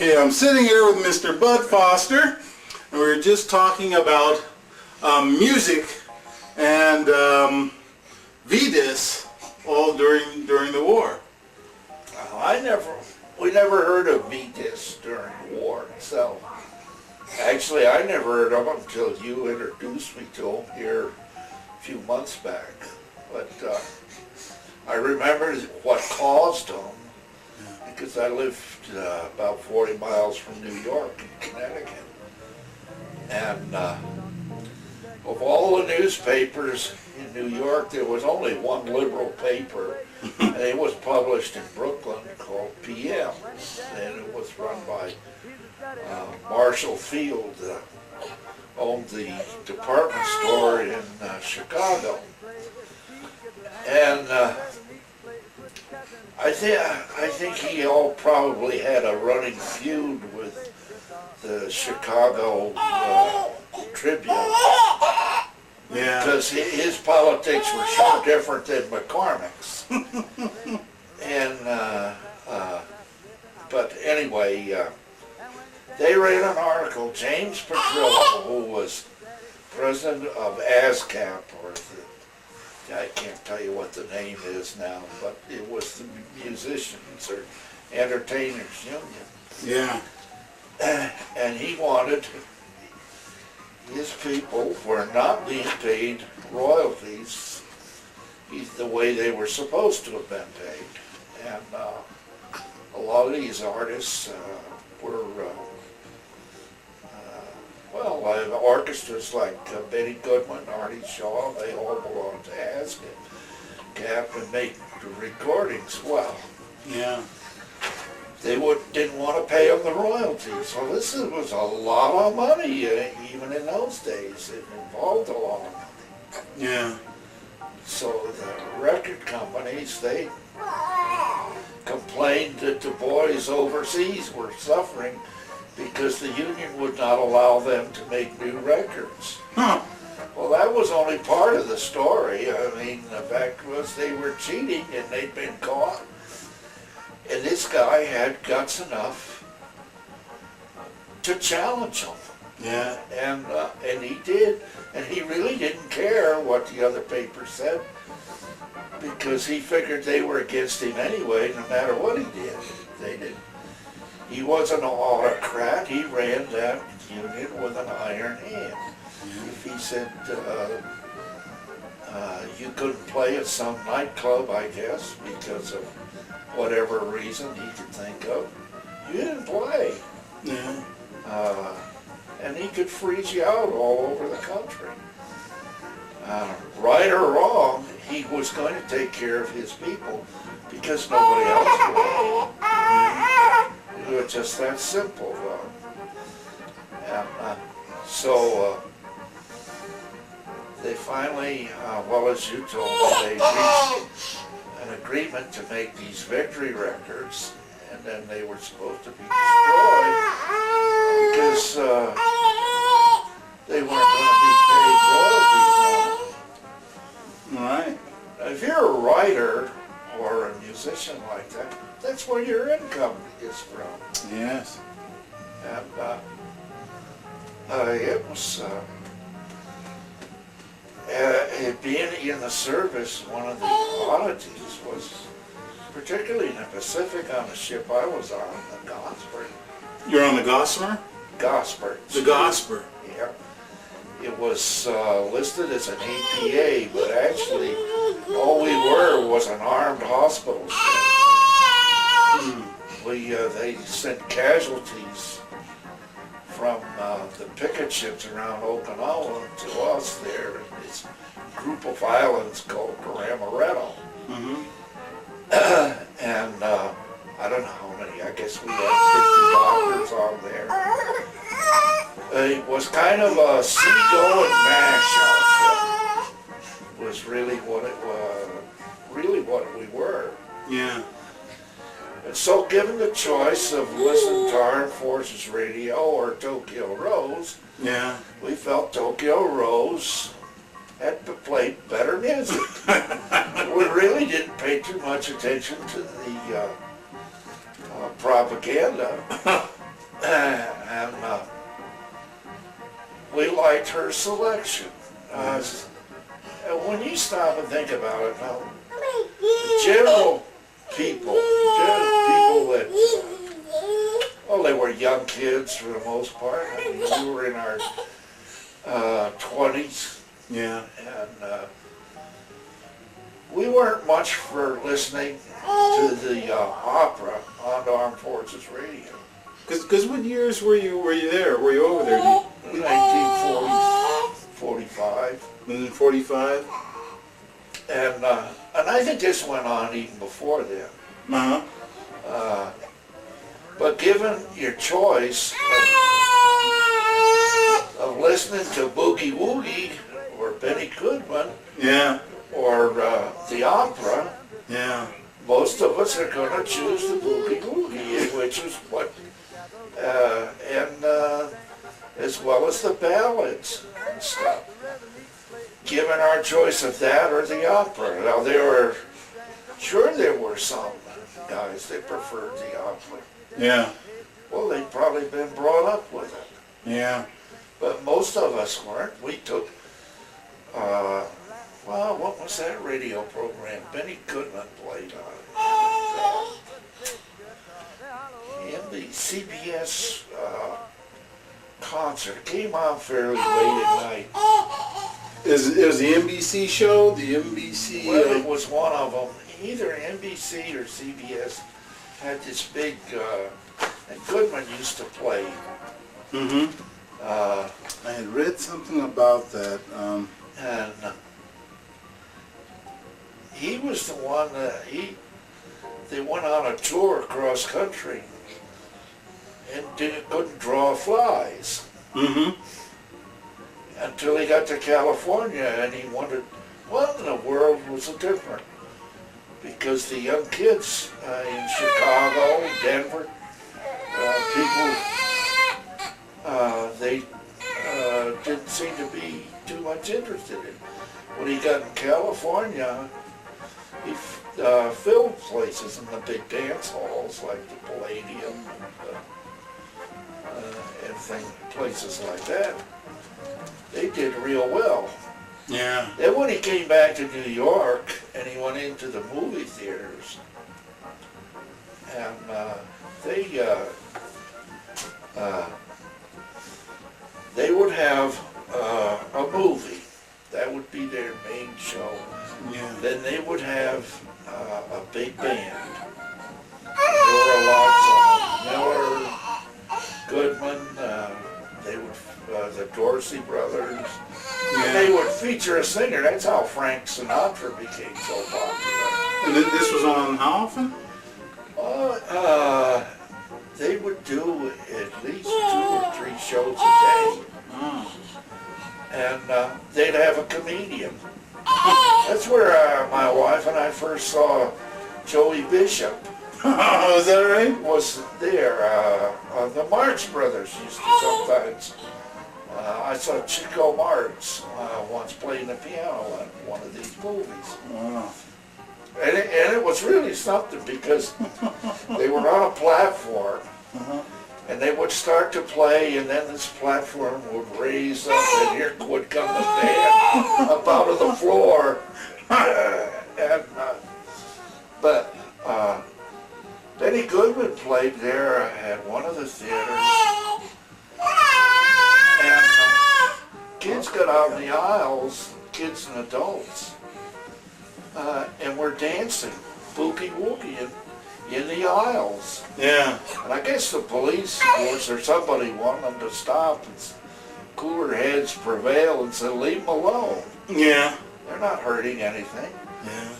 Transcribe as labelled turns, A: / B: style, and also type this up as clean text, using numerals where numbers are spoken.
A: Okay, I'm sitting here with Mr. Bud Foster, and we were just talking about music and VDIS all during the war.
B: We never heard of VDIS during the war itself. Actually, I never heard of them until you introduced me to them here a few months back. But I remember what caused them because I lived about 40 miles from New York in Connecticut. And of all the newspapers in New York, there was only one liberal paper, and it was published in Brooklyn called PM, and it was run by Marshall Field, owned the department store in Chicago. And I think he probably had a running feud with the Chicago Tribune.
A: Yeah.
B: Because his politics were so different than McCormick's. And, but anyway, they ran an article, James Petrillo, who was president of ASCAP, or I can't tell you what the name is now, but it was the Musicians or Entertainers Union.
A: Yeah.
B: And he wanted his people were not being paid royalties the way they were supposed to have been paid. And a lot of these artists were, orchestras like Betty Goodman, Artie Shaw, they all belonged to ASCAP and make the recordings well.
A: Yeah.
B: They didn't want to pay them the royalties. So this was a lot of money, even in those days. It involved a lot of money.
A: Yeah.
B: So the record companies, they complained that the boys overseas were suffering because the union would not allow them to make new records.
A: Huh.
B: Well, that was only part of the story. I mean, the fact was they were cheating and they'd been caught. And this guy had guts enough to challenge them.
A: Yeah.
B: And he did. And he really didn't care what the other paper said because he figured they were against him anyway, no matter what he did. They did. He wasn't an autocrat. He ran that union with an iron hand. If he said you couldn't play at some nightclub, I guess, because of whatever reason he could think of, you didn't play.
A: Yeah.
B: And he could freeze you out all over the country. Right or wrong, he was going to take care of his people because nobody else would. It was just that simple. So they finally, as you told me, they reached an agreement to make these victory records, and then they were supposed to be destroyed because they weren't going to be paid royalties.
A: All right.
B: Now, if you're a writer or a musician like that, that's where your income is from.
A: Yes.
B: And it was, being in the service, one of the oddities was, particularly in the Pacific on the ship I was on, the Gosper.
A: You're on the Gossamer?
B: Gosper.
A: The Gosper.
B: Yeah. It was listed as an APA, but actually all we were was an armed hospital ship. They sent casualties from the picket ships around Okinawa to us there in this group of islands called Paramaretto.
A: Mm-hmm.
B: And I don't know how many, I guess we had 50 doctors on there. It was kind of a seagoing mash outfit, was really what it was, really what we were.
A: Yeah.
B: And so given the choice of listening to Armed Forces Radio or Tokyo Rose,
A: Yeah.
B: we felt Tokyo Rose had played better music. We really didn't pay too much attention to the propaganda. liked her selection. And when you stop and think about it, now, general people that, well, they were young kids for the most part. I mean, we were in our 20s,
A: Yeah.
B: and we weren't much for listening to the opera on Armed Forces Radio.
A: Cause what years were you there? Were you over there?
B: 1940, 45.
A: In 45?
B: And I think this went on even before then.
A: Uh-huh.
B: But given your choice of listening to Boogie Woogie or Benny Goodman
A: Yeah.
B: or the opera,
A: Yeah.
B: most of us are going to choose the Boogie Woogie, which is what, as well as the ballads and stuff. Given our choice of that or the opera. Now there were some guys that preferred the opera.
A: Yeah.
B: Well, they'd probably been brought up with it.
A: Yeah.
B: But most of us weren't. We took, well, what was that radio program? Benny Goodman played on it. And the CBS concert came on fairly late at night.
A: It was the NBC show? The NBC...
B: Well, it was one of them. Either NBC or CBS had this big, and Goodman used to play.
A: Mm-hmm. I had read something about that.
B: And he was the one that they went on a tour across country and couldn't draw flies.
A: Mm-hmm.
B: Until he got to California and he wondered what in the world was so different. Because the young kids in Chicago, Denver, people, they didn't seem to be too much interested in. When he got in California, he filled places in the big dance halls like the Palladium and places like that. They did real well.
A: Yeah.
B: Then when he came back to New York and he went into the movie theaters, and they would have a movie. That would be their main show.
A: Yeah.
B: Then they would have a big band. There were lots of Miller, Goodman, they would the Dorsey brothers.
A: Yeah.
B: And they would feature a singer. That's how Frank Sinatra became so popular.
A: And this was on how often?
B: They would do at least 2 or 3 shows a day.
A: Oh.
B: And they'd have a comedian. That's where my wife and I first saw Joey Bishop.
A: Was that right?
B: Was there. The Marx Brothers used to sometimes. I saw Chico Marx once playing the piano in one of these movies.
A: Wow.
B: And it was really something because they were on a platform and they would start to play and then this platform would raise up and here would come the band up out of the floor. But Benny Goodman played there at one of the theaters. And kids got out in the aisles, kids and adults, and were dancing boogie woogie in the aisles.
A: Yeah.
B: And I guess the police force or somebody wanted them to stop, and cooler heads prevailed and said, leave them alone.
A: Yeah.
B: They're not hurting anything.
A: Yeah.